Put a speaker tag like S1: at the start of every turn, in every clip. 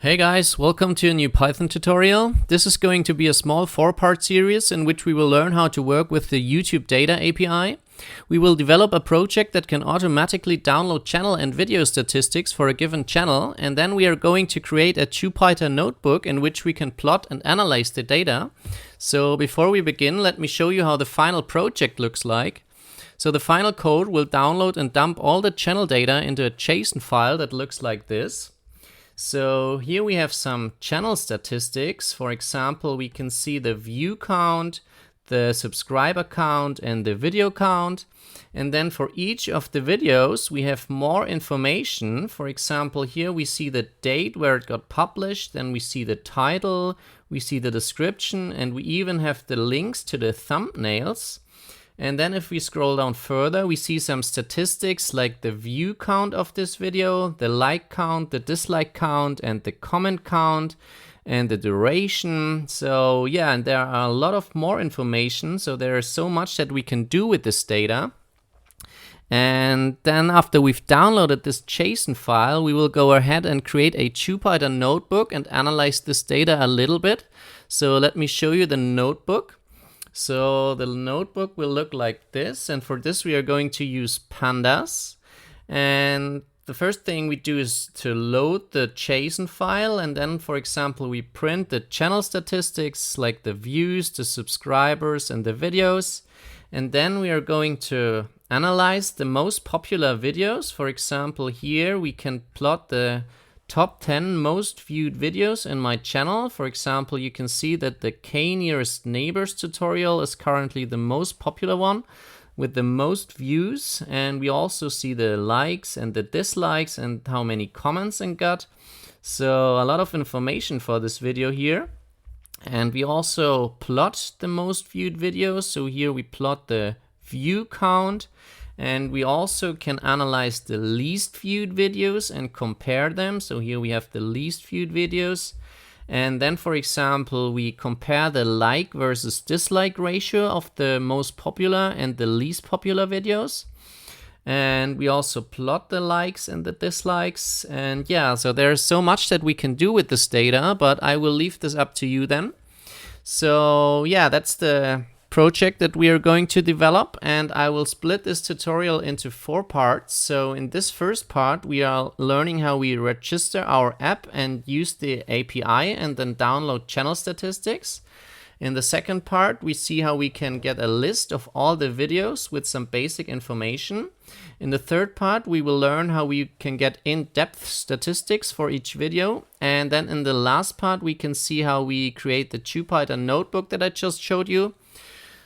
S1: Hey guys, welcome to a new Python tutorial. This is going to be a small 4-part series in which we will learn how to work with the YouTube Data API. We will develop a project that can automatically download channel and video statistics for a given channel, and then we are going to create a jupyter notebook in which we can plot and analyze the data. So before we begin, let me show you how the final project looks like. So the final code will download and dump all the channel data into a JSON file that looks like this. So here we have some channel statistics. For example, we can see the view count, the subscriber count, and the video count. And then for each of the videos, we have more information. For example, here we see the date where it got published, then we see the title, we see the description, and we even have the links to the thumbnails. And then if we scroll down further, we see some statistics like the view count of this video, the like count, the dislike count, and the comment count, and the duration. So yeah, and there are a lot of more information. So there is so much that we can do with this data. And then after we've downloaded this JSON file, we will go ahead and create a Jupyter notebook and analyze this data a little bit. So let me show you the notebook. So the notebook will look like this, and for this we are going to use pandas. And the first thing we do is to load the JSON file, and then for example we print the channel statistics like the views, the subscribers, and the videos. And then we are going to analyze the most popular videos. For example, here we can plot the top 10 most viewed videos in my channel. For example, you can see that the K nearest neighbors tutorial is currently the most popular one with the most views. And we also see the likes and the dislikes and how many comments it got. So a lot of information for this video here. And we also plot the most viewed videos. So here we plot the view count. And we also can analyze the least viewed videos and compare them. So here we have the least viewed videos. And then, for example, we compare the like versus dislike ratio of the most popular and the least popular videos. And we also plot the likes and the dislikes. And yeah, so there's so much that we can do with this data, but I will leave this up to you then. So yeah, that's the project that we are going to develop, and I will split this tutorial into 4 parts. So in this first part we are learning how we register our app and use the API and then download channel statistics. In the second part we see how we can get a list of all the videos with some basic information. In the third part we will learn how we can get in-depth statistics for each video, and then in the last part we can see how we create the Jupyter notebook that I just showed you.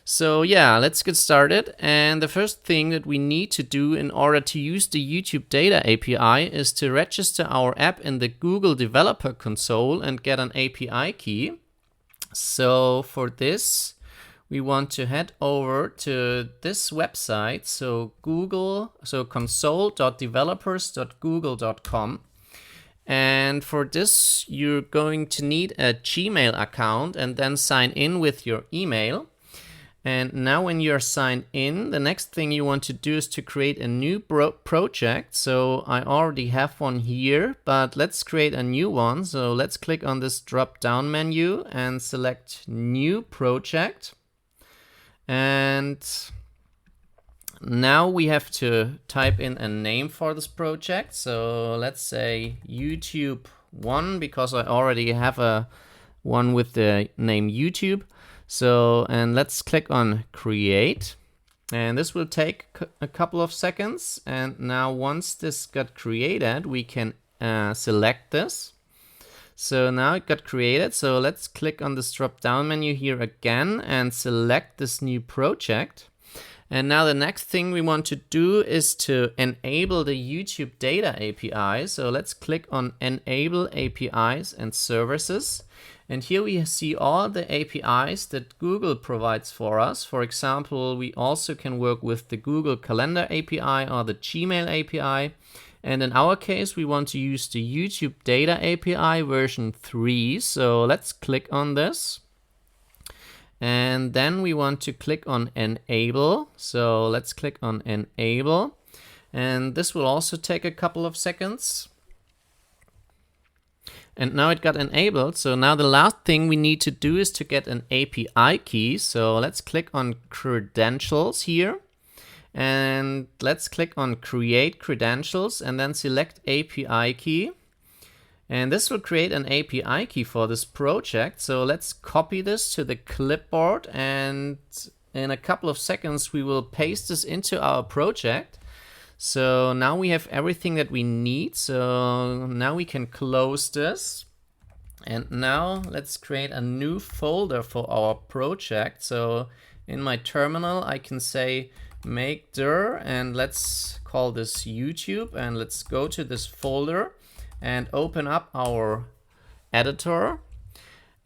S1: So yeah, let's get started. And the first thing that we need to do in order to use the YouTube Data API is to register our app in the Google Developer Console and get an API key. So for this, we want to head over to this website, so console.developers.google.com. And for this, you're going to need a Gmail account and then sign in with your email. And now when you're signed in, the next thing you want to do is to create a new project. So I already have one here, but let's create a new one. So let's click on this drop down menu and select new project. And now we have to type in a name for this project. So let's say YouTube 1, because I already have a one with the name YouTube. So, and let's click on create, and this will take a couple of seconds. And now once this got created, we can select this. So now it got created. So let's click on this drop down menu here again and select this new project. And now the next thing we want to do is to enable the YouTube Data API. So let's click on Enable APIs and Services. And here we see all the APIs that Google provides for us. For example, we also can work with the Google Calendar API or the Gmail API. And in our case, we want to use the YouTube Data API version 3. So let's click on this. And then we want to click on Enable. So let's click on Enable. And this will also take a couple of seconds. And now it got enabled. So now the last thing we need to do is to get an API key. So let's click on credentials here. And let's click on create credentials and then select API key. And this will create an API key for this project. So let's copy this to the clipboard, and in a couple of seconds we will paste this into our project. So now we have everything that we need. So now we can close this. And now let's create a new folder for our project. So in my terminal I can say make dir, and let's call this YouTube, and let's go to this folder and open up our editor.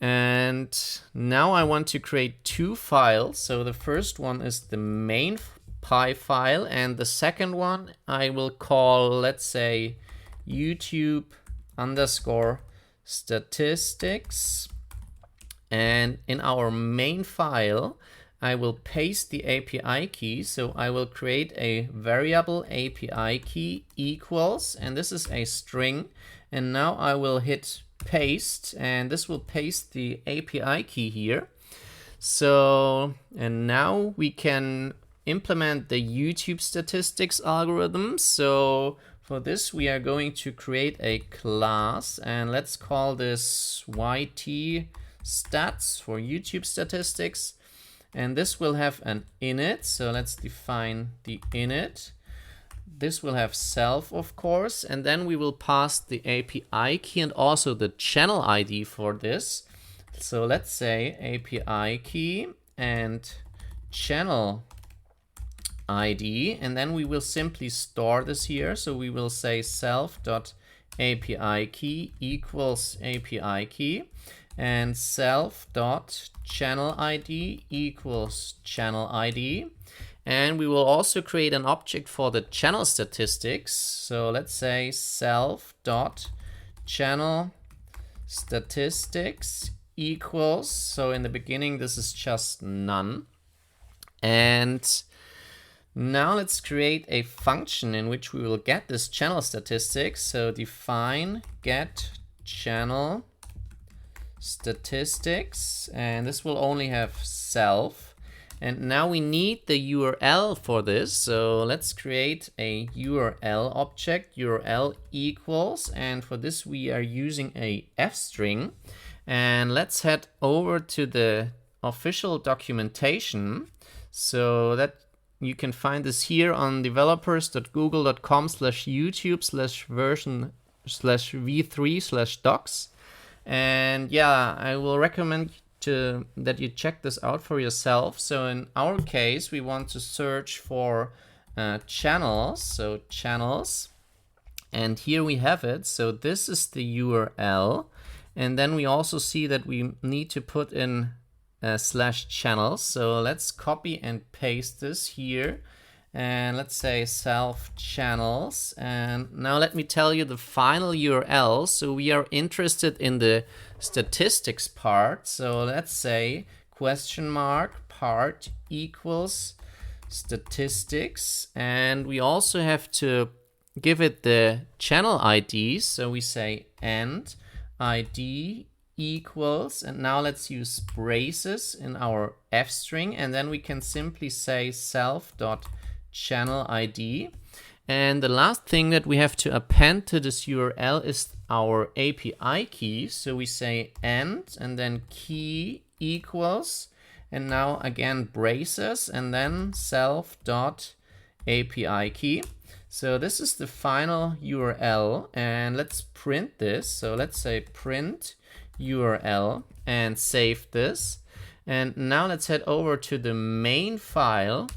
S1: And now I want to create two files. So the first one is the main py file, and the second one I will call, let's say, YouTube_statistics. And in our main file I will paste the API key. So I will create a variable API key equals, and this is a string. And now I will hit paste, and this will paste the API key here. So, and now we can implement the YouTube statistics algorithm. So for this we are going to create a class, and let's call this YT stats for YouTube statistics. And this will have an init, so let's define the init. This will have self, of course, and then we will pass the API key and also the channel ID for this. So let's say API key and channel ID, and then we will simply store this here. So we will say self.API key equals API key, and self.channel ID equals channel ID. And we will also create an object for the channel statistics. So let's say self.channel statistics equals, so in the beginning this is just none. And now let's create a function in which we will get this channel statistics. So define get channel statistics, and this will only have self. And now we need the URL for this. So let's create a URL object, URL equals, and for this we are using a f string. And let's head over to the official documentation. So that you can find this here on developers.google.com/YouTube/version/v3/docs. And yeah, I will recommend that you check this out for yourself. So in our case, we want to search for channels. So channels, and here we have it. So this is the URL, and then we also see that we need to put in /channels. So let's copy and paste this here, and let's say self channels. And now let me tell you the final URL. So we are interested in the statistics part. So let's say $part equals statistics. And we also have to give it the channel ID. So we say and ID equals, and now let's use braces in our f string, and then we can simply say self.channel ID. And the last thing that we have to append to this URL is our API key. So we say and then key equals, and now again braces, and then self.API key. So this is the final URL, and let's print this. So let's say print URL and save this. And now let's head over to the main file,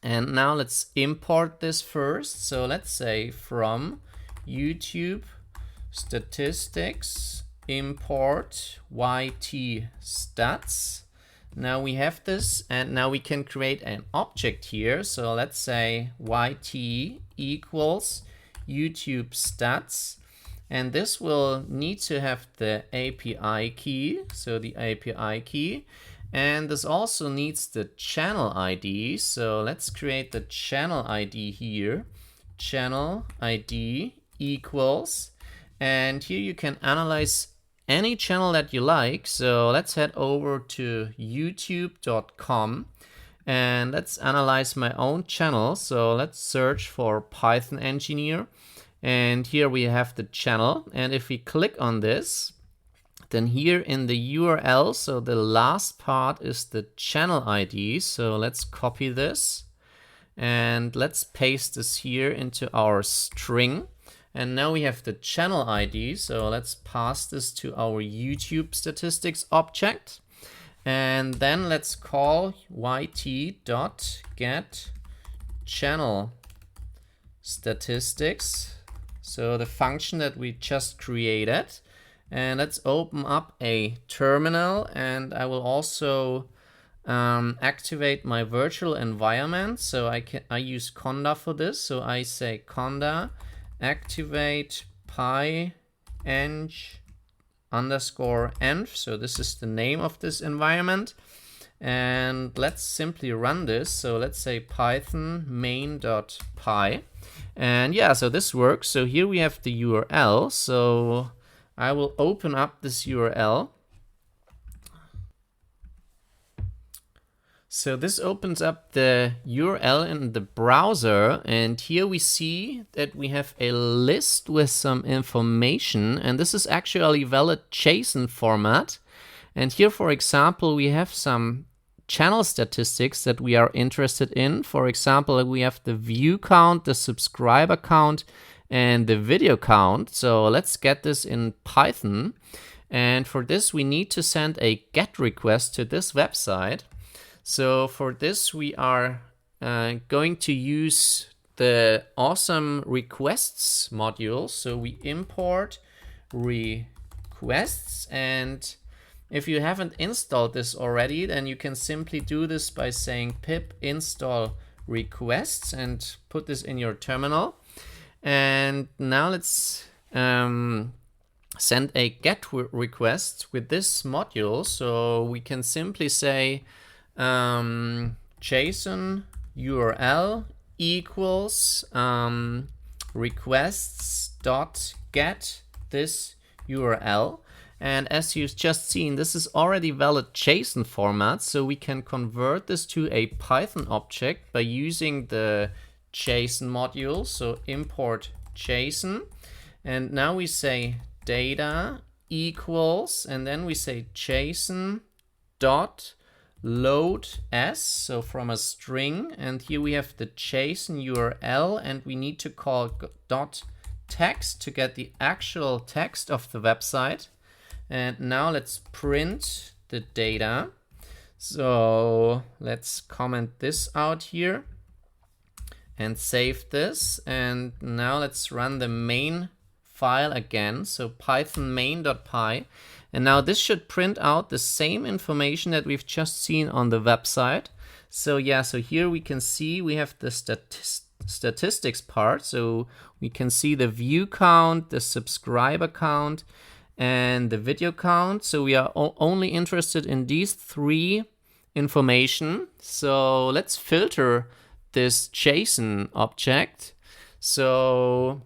S1: and now let's import this first. So let's say from YouTube statistics import YT stats. Now we have this, and now we can create an object here. So let's say YT equals YouTube stats. And this will need to have the API key, so the API key. And this also needs the channel ID. So let's create the channel ID here. Channel ID equals. And here you can analyze any channel that you like. So let's head over to youtube.com and let's analyze my own channel. So let's search for Python Engineer. And here we have the channel. And if we click on this, then here in the URL, so the last part is the channel ID. So let's copy this and let's paste this here into our string. And now we have the channel ID. So let's pass this to our YouTube statistics object. And then let's call yt.getChannelStatistics. So the function that we just created. And let's open up a terminal, and I will also activate my virtual environment. So I use conda for this. So I say conda activate py eng_env. So this is the name of this environment. And let's simply run this. So let's say python main.py. And yeah, so this works. So here we have the URL. So I will open up this URL. So this opens up the URL in the browser, and here we see that we have a list with some information, and this is actually valid JSON format. And here, for example, we have some channel statistics that we are interested in. For example, we have the view count, the subscriber count, and the video count. So let's get this in Python. And for this, we need to send a GET request to this website. So for this, we are going to use the awesome requests module. So we import requests, and if you haven't installed this already, then you can simply do this by saying pip install requests and put this in your terminal. And now let's send a GET request with this module. So we can simply say JSON URL equals requests.get this URL. And as you've just seen, this is already valid JSON format. So we can convert this to a Python object by using the JSON module. So import JSON. And now we say data equals, and then we say JSON dot load s, so from a string, and here we have the JSON URL, and we need to call dot text to get the actual text of the website. And now let's print the data. So let's comment this out here and save this. And now let's run the main file again. So python main.py. And now this should print out the same information that we've just seen on the website. So yeah, so here we can see we have the statistics part. So we can see the view count, the subscriber count, and the video count. So we are only interested in these three information. So let's filter this JSON object. So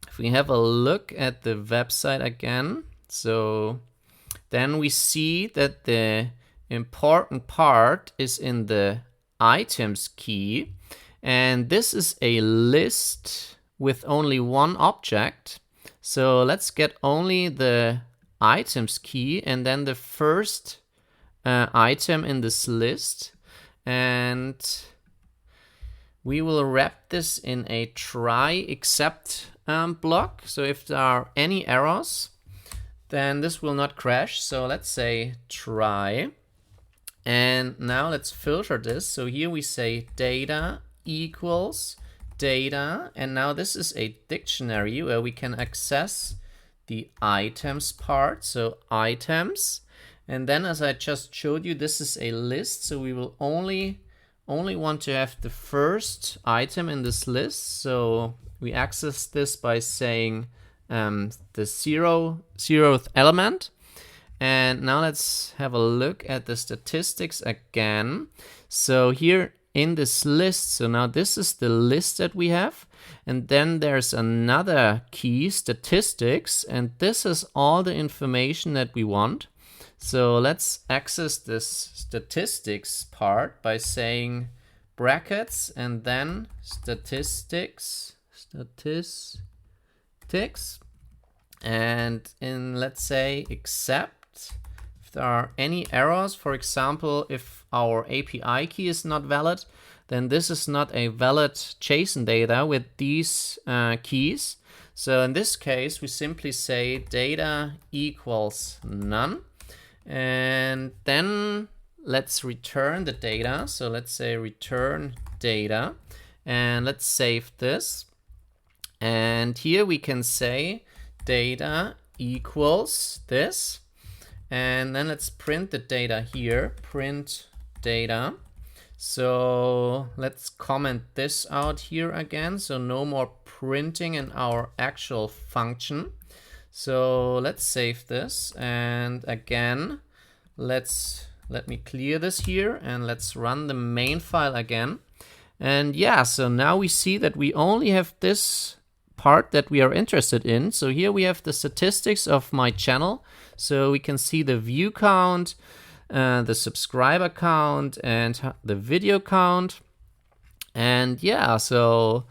S1: if we have a look at the website again, so then we see that the important part is in the items key. And this is a list with only one object. So let's get only the items key and then the first item in this list. And we will wrap this in a try except block. So if there are any errors, then this will not crash. So let's say try. And now let's filter this. So here we say data equals data. And now this is a dictionary where we can access the items part. So items. And then as I just showed you, this is a list. So we will only want to have the first item in this list. So we access this by saying the zeroth element. And now let's have a look at the statistics again. So here in this list. So now this is the list that we have. And then there's another key, statistics. And this is all the information that we want. So let's access this statistics part by saying brackets and then statistics. And in, let's say, except if there are any errors, for example, if our API key is not valid, then this is not a valid JSON data with these keys. So in this case, we simply say data equals none. And then let's return the data. So let's say return data, and let's save this. And here we can say data equals this. And then let's print the data here, print data. So let's comment this out here again. So no more printing in our actual function. So let's save this. And again, let me clear this here and let's run the main file again. And yeah, so now we see that we only have this part that we are interested in. So here we have the statistics of my channel. So we can see the view count, the subscriber count, and the video count. And yeah, so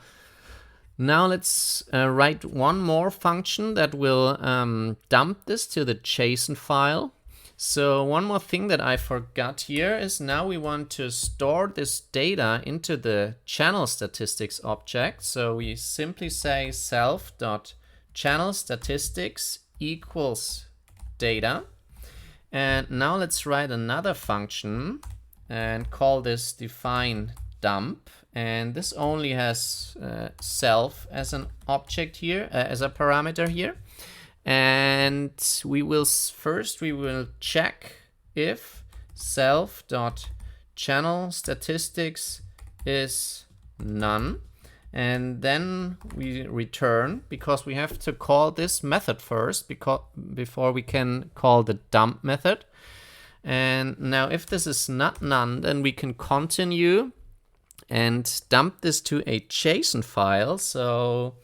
S1: now let's write one more function that will dump this to the JSON file. So one more thing that I forgot here is now we want to store this data into the channel statistics object. So we simply say self.channelStatistics equals data. And now let's write another function and call this define dump. And this only has self as an object here, as a parameter here. And we will check if self.channelStatistics is none. And then we return, because we have to call this method first before we can call the dump method. And now if this is not none, then we can continue and dump this to a JSON file. So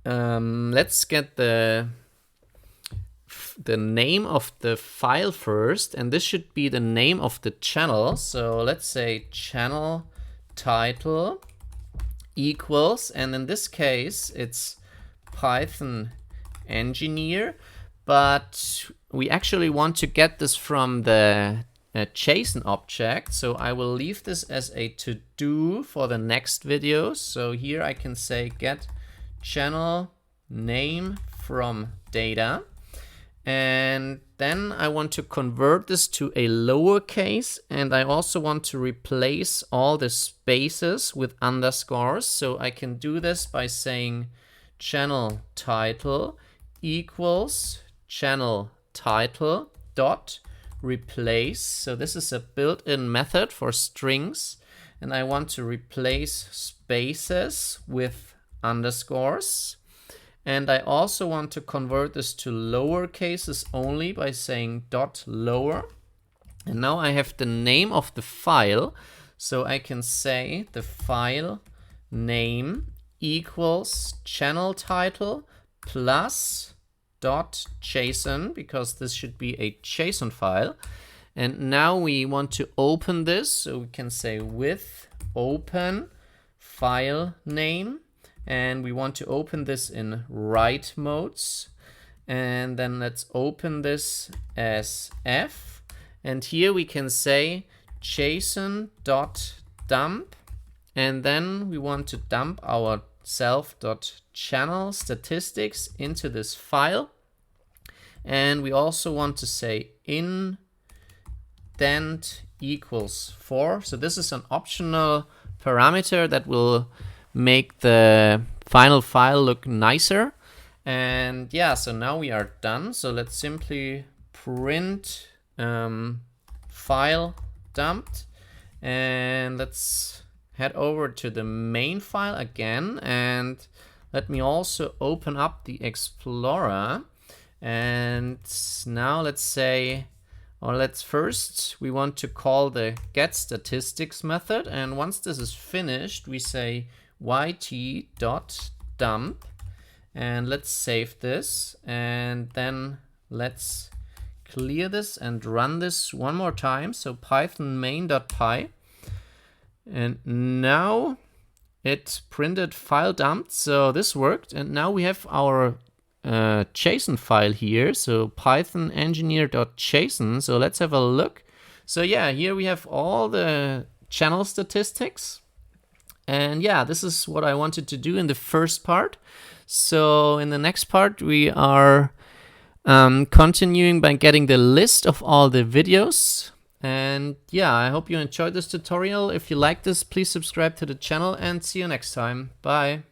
S1: let's get the name of the file first, and this should be the name of the channel. So let's say channel title equals, and in this case it's Python engineer, but we actually want to get this from the JSON object. So I will leave this as a to-do for the next video. So here I can say get channel name from data, and then I want to convert this to a lowercase, and I also want to replace all the spaces with underscores. So I can do this by saying channel title equals channel title dot replace. So this is a built-in method for strings, and I want to replace spaces with underscores. And I also want to convert this to lower cases only by saying dot lower. And now I have the name of the file, so I can say the file name equals channel title plus dot JSON, because this should be a JSON file. And now we want to open this, so we can say with open file name, and we want to open this in write modes. And then let's open this as F, and here we can say JSON.dump, and then we want to dump our self.channelStatistics into this file. And we also want to say indent equals 4. So this is an optional parameter that will make the final file look nicer. And yeah, so now we are done. So let's simply print file dumped, and let's head over to the main file again, and let me also open up the Explorer. And now let's say Or let's first, we want to call the getStatistics method, and once this is finished, we say yt.dump, and let's save this, and then let's clear this and run this one more time. So python main.py, and now it printed file dumped, so this worked, and now we have our JSON file here, so python engineer.json. So let's have a look. So yeah, here we have all the channel statistics, and yeah, this is what I wanted to do in the first part. So in the next part we are continuing by getting the list of all the videos. And yeah, I hope you enjoyed this tutorial. If you like this, please subscribe to the channel and see you next time. Bye.